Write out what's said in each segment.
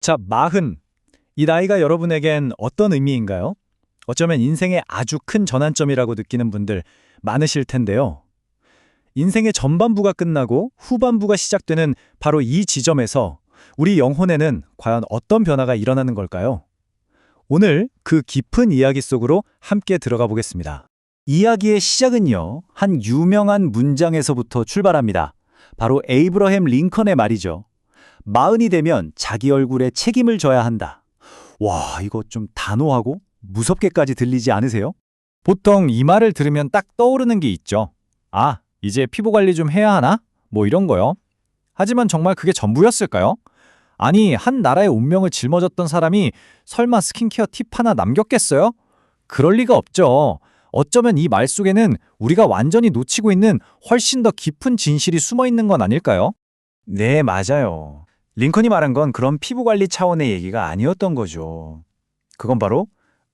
자, 40. 이 나이가 여러분에겐 어떤 의미인가요? 어쩌면 인생의 아주 큰 전환점이라고 느끼는 분들 많으실 텐데요. 인생의 전반부가 끝나고 후반부가 시작되는 바로 이 지점에서 우리 영혼에는 과연 어떤 변화가 일어나는 걸까요? 오늘 그 깊은 이야기 속으로 함께 들어가 보겠습니다. 이야기의 시작은요, 한 유명한 문장에서부터 출발합니다. 바로 에이브러햄 링컨의 말이죠. 40이 되면 자기 얼굴에 책임을 져야 한다. 와, 이거 좀 단호하고 무섭게까지 들리지 않으세요? 보통 이 말을 들으면 딱 떠오르는 게 있죠. 아, 이제 피부 관리 좀 해야 하나? 뭐 이런 거요. 하지만 정말 그게 전부였을까요? 아니, 한 나라의 운명을 짊어졌던 사람이 설마 스킨케어 팁 하나 남겼겠어요? 그럴 리가 없죠. 어쩌면 이 말 속에는 우리가 완전히 놓치고 있는 훨씬 더 깊은 진실이 숨어 있는 건 아닐까요? 네, 맞아요. 링컨이 말한 건 그런 피부 관리 차원의 얘기가 아니었던 거죠. 그건 바로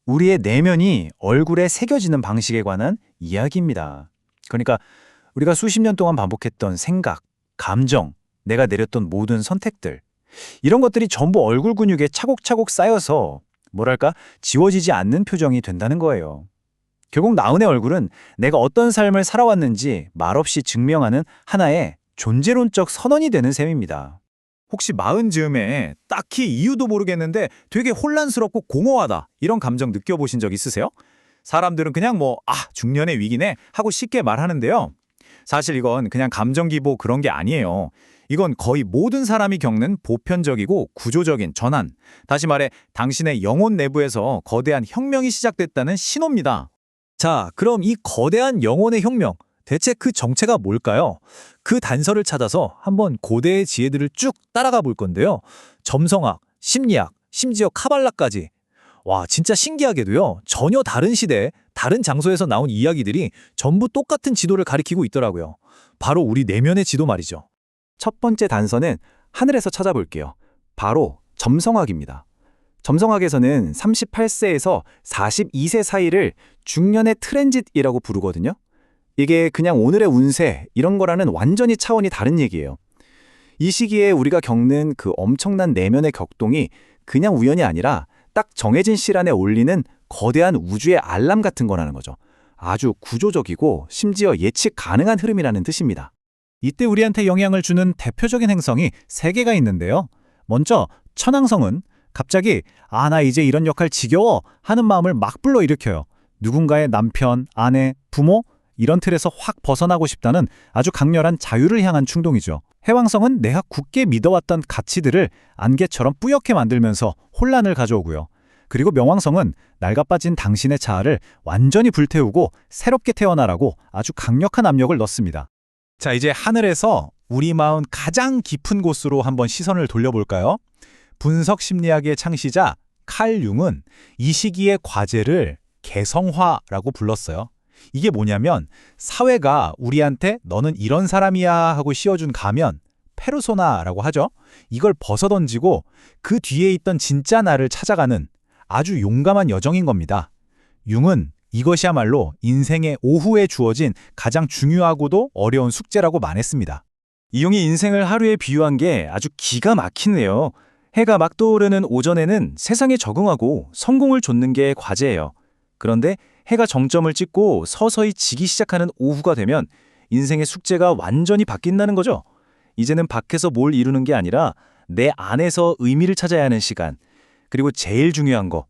우리의 내면이 얼굴에 새겨지는 방식에 관한 이야기입니다. 그러니까 우리가 수십 년 동안 반복했던 생각, 감정, 내가 내렸던 모든 선택들, 이런 것들이 전부 얼굴 근육에 차곡차곡 쌓여서 뭐랄까 지워지지 않는 표정이 된다는 거예요. 결국 나은의 얼굴은 내가 어떤 삶을 살아왔는지 말없이 증명하는 하나의 존재론적 선언이 되는 셈입니다. 혹시 마흔 즈음에 딱히 이유도 모르겠는데 되게 혼란스럽고 공허하다 이런 감정 느껴보신 적 있으세요? 사람들은 그냥 중년의 위기네 하고 쉽게 말하는데요. 사실 이건 그냥 감정 기복 그런 게 아니에요. 이건 거의 모든 사람이 겪는 보편적이고 구조적인 전환. 다시 말해 당신의 영혼 내부에서 거대한 혁명이 시작됐다는 신호입니다. 자, 그럼 이 거대한 영혼의 혁명, 대체 그 정체가 뭘까요? 그 단서를 찾아서 한번 고대의 지혜들을 쭉 따라가 볼 건데요. 점성학, 심리학, 심지어 카발라까지. 와, 진짜 신기하게도요. 전혀 다른 시대, 다른 장소에서 나온 이야기들이 전부 똑같은 지도를 가리키고 있더라고요. 바로 우리 내면의 지도 말이죠. 첫 번째 단서는 하늘에서 찾아볼게요. 바로 점성학입니다. 점성학에서는 38세에서 42세 사이를 중년의 트랜짓이라고 부르거든요. 이게 그냥 오늘의 운세 이런 거라는 완전히 차원이 다른 얘기예요. 이 시기에 우리가 겪는 그 엄청난 내면의 격동이 그냥 우연이 아니라 딱 정해진 시간에 올리는 거대한 우주의 알람 같은 거라는 거죠. 아주 구조적이고 심지어 예측 가능한 흐름이라는 뜻입니다. 이때 우리한테 영향을 주는 대표적인 행성이 세 개가 있는데요. 먼저 천왕성은 갑자기 나 이제 이런 역할 지겨워 하는 마음을 막 불러일으켜요. 누군가의 남편, 아내, 부모 이런 틀에서 확 벗어나고 싶다는 아주 강렬한 자유를 향한 충동이죠. 해왕성은 내가 굳게 믿어왔던 가치들을 안개처럼 뿌옇게 만들면서 혼란을 가져오고요. 그리고 명왕성은 낡아빠진 당신의 자아를 완전히 불태우고 새롭게 태어나라고 아주 강력한 압력을 넣습니다. 자, 이제 하늘에서 우리 마음 가장 깊은 곳으로 한번 시선을 돌려볼까요? 분석 심리학의 창시자 칼 융은 이 시기의 과제를 개성화라고 불렀어요. 이게 뭐냐면 사회가 우리한테 너는 이런 사람이야 하고 씌워준 가면, 페르소나라고 하죠. 이걸 벗어던지고 그 뒤에 있던 진짜 나를 찾아가는 아주 용감한 여정인 겁니다. 융은 이것이야말로 인생의 오후에 주어진 가장 중요하고도 어려운 숙제라고 말했습니다. 이 융이 인생을 하루에 비유한 게 아주 기가 막히네요. 해가 막 떠오르는 오전에는 세상에 적응하고 성공을 좇는 게 과제예요. 그런데 해가 정점을 찍고 서서히 지기 시작하는 오후가 되면 인생의 숙제가 완전히 바뀐다는 거죠. 이제는 밖에서 뭘 이루는 게 아니라 내 안에서 의미를 찾아야 하는 시간. 그리고 제일 중요한 거,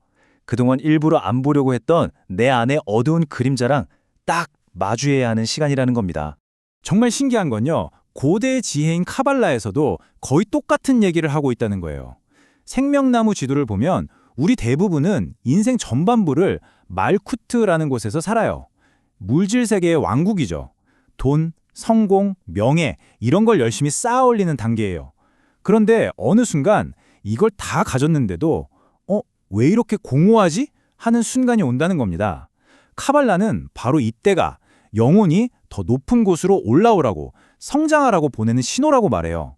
그동안 일부러 안 보려고 했던 내 안의 어두운 그림자랑 딱 마주해야 하는 시간이라는 겁니다. 정말 신기한 건요. 고대 지혜인 카발라에서도 거의 똑같은 얘기를 하고 있다는 거예요. 생명나무 지도를 보면 우리 대부분은 인생 전반부를 말쿠트라는 곳에서 살아요. 물질 세계의 왕국이죠. 돈, 성공, 명예 이런 걸 열심히 쌓아 올리는 단계예요. 그런데 어느 순간 이걸 다 가졌는데도 왜 이렇게 공허하지? 하는 순간이 온다는 겁니다. 카발라는 바로 이때가 영혼이 더 높은 곳으로 올라오라고 성장하라고 보내는 신호라고 말해요.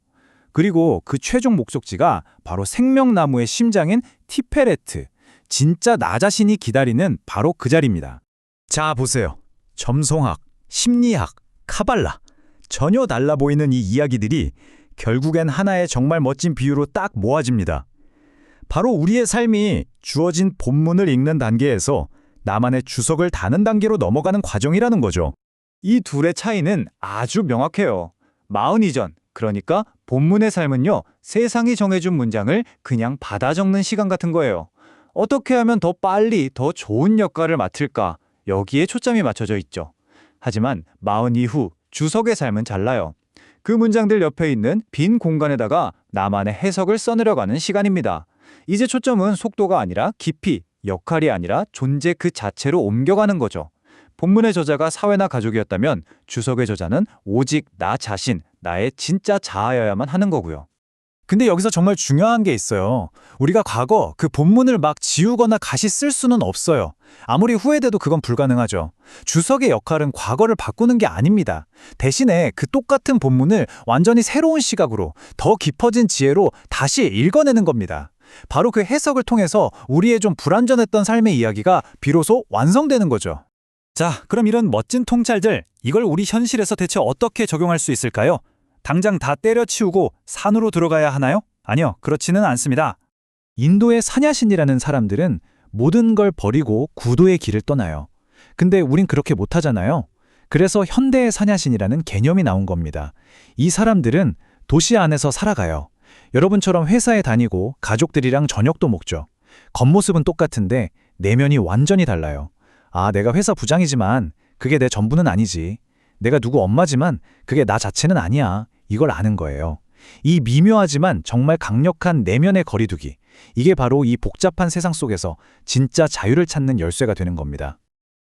그리고 그 최종 목적지가 바로 생명나무의 심장인 티페레트, 진짜 나 자신이 기다리는 바로 그 자리입니다. 자, 보세요. 점성학, 심리학, 카발라. 전혀 달라 보이는 이 이야기들이 결국엔 하나의 정말 멋진 비유로 딱 모아집니다. 바로 우리의 삶이 주어진 본문을 읽는 단계에서 나만의 주석을 다는 단계로 넘어가는 과정이라는 거죠. 이 둘의 차이는 아주 명확해요. 마흔 이전, 그러니까 본문의 삶은요, 세상이 정해준 문장을 그냥 받아 적는 시간 같은 거예요. 어떻게 하면 더 빨리 더 좋은 역할을 맡을까? 여기에 초점이 맞춰져 있죠. 하지만 마흔 이후 주석의 삶은 달라요. 그 문장들 옆에 있는 빈 공간에다가 나만의 해석을 써내려가는 시간입니다. 이제 초점은 속도가 아니라 깊이, 역할이 아니라 존재 그 자체로 옮겨가는 거죠. 본문의 저자가 사회나 가족이었다면 주석의 저자는 오직 나 자신, 나의 진짜 자아여야만 하는 거고요. 근데 여기서 정말 중요한 게 있어요. 우리가 과거 그 본문을 막 지우거나 다시 쓸 수는 없어요. 아무리 후회돼도 그건 불가능하죠. 주석의 역할은 과거를 바꾸는 게 아닙니다. 대신에 그 똑같은 본문을 완전히 새로운 시각으로 더 깊어진 지혜로 다시 읽어내는 겁니다. 바로 그 해석을 통해서 우리의 좀 불완전했던 삶의 이야기가 비로소 완성되는 거죠. 자, 그럼 이런 멋진 통찰들, 이걸 우리 현실에서 대체 어떻게 적용할 수 있을까요? 당장 다 때려치우고 산으로 들어가야 하나요? 아니요, 그렇지는 않습니다. 인도의 사냐신이라는 사람들은 모든 걸 버리고 구도의 길을 떠나요. 근데 우린 그렇게 못하잖아요. 그래서 현대의 사냐신이라는 개념이 나온 겁니다. 이 사람들은 도시 안에서 살아가요. 여러분처럼 회사에 다니고 가족들이랑 저녁도 먹죠. 겉모습은 똑같은데 내면이 완전히 달라요. 아, 내가 회사 부장이지만 그게 내 전부는 아니지. 내가 누구 엄마지만 그게 나 자체는 아니야. 이걸 아는 거예요. 이 미묘하지만 정말 강력한 내면의 거리두기. 이게 바로 이 복잡한 세상 속에서 진짜 자유를 찾는 열쇠가 되는 겁니다.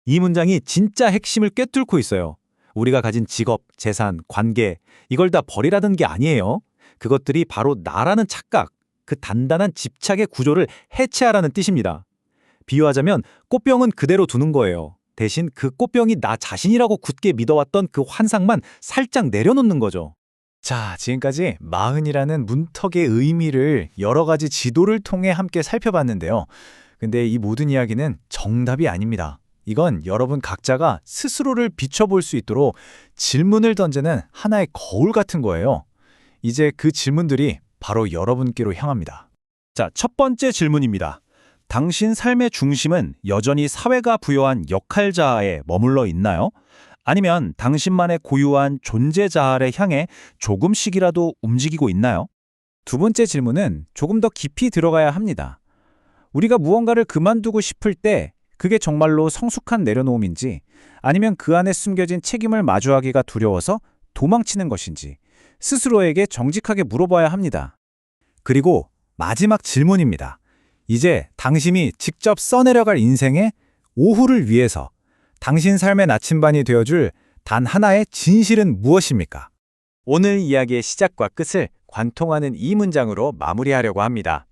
이 문장이 진짜 핵심을 꿰뚫고 있어요. 우리가 가진 직업, 재산, 관계, 이걸 다 버리라는 게 아니에요. 그것들이 바로 나라는 착각, 그 단단한 집착의 구조를 해체하라는 뜻입니다. 비유하자면 꽃병은 그대로 두는 거예요. 대신 그 꽃병이 나 자신이라고 굳게 믿어왔던 그 환상만 살짝 내려놓는 거죠. 자, 지금까지 마흔이라는 문턱의 의미를 여러 가지 지도를 통해 함께 살펴봤는데요. 근데 이 모든 이야기는 정답이 아닙니다. 이건 여러분 각자가 스스로를 비춰볼 수 있도록 질문을 던지는 하나의 거울 같은 거예요. 이제 그 질문들이 바로 여러분께로 향합니다. 자, 첫 번째 질문입니다. 당신 삶의 중심은 여전히 사회가 부여한 역할 자아에 머물러 있나요? 아니면 당신만의 고유한 존재 자아를 향해 조금씩이라도 움직이고 있나요? 두 번째 질문은 조금 더 깊이 들어가야 합니다. 우리가 무언가를 그만두고 싶을 때 그게 정말로 성숙한 내려놓음인지 아니면 그 안에 숨겨진 책임을 마주하기가 두려워서 도망치는 것인지 스스로에게 정직하게 물어봐야 합니다. 그리고 마지막 질문입니다. 이제 당신이 직접 써내려갈 인생의 오후를 위해서 당신 삶의 나침반이 되어줄 단 하나의 진실은 무엇입니까? 오늘 이야기의 시작과 끝을 관통하는 이 문장으로 마무리하려고 합니다.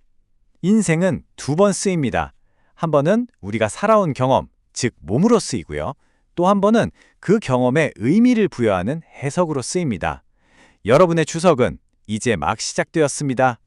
인생은 두 번 쓰입니다. 한 번은 우리가 살아온 경험, 즉 몸으로 쓰이고요. 또 한 번은 그 경험에 의미를 부여하는 해석으로 쓰입니다. 여러분의 추석은 이제 막 시작되었습니다.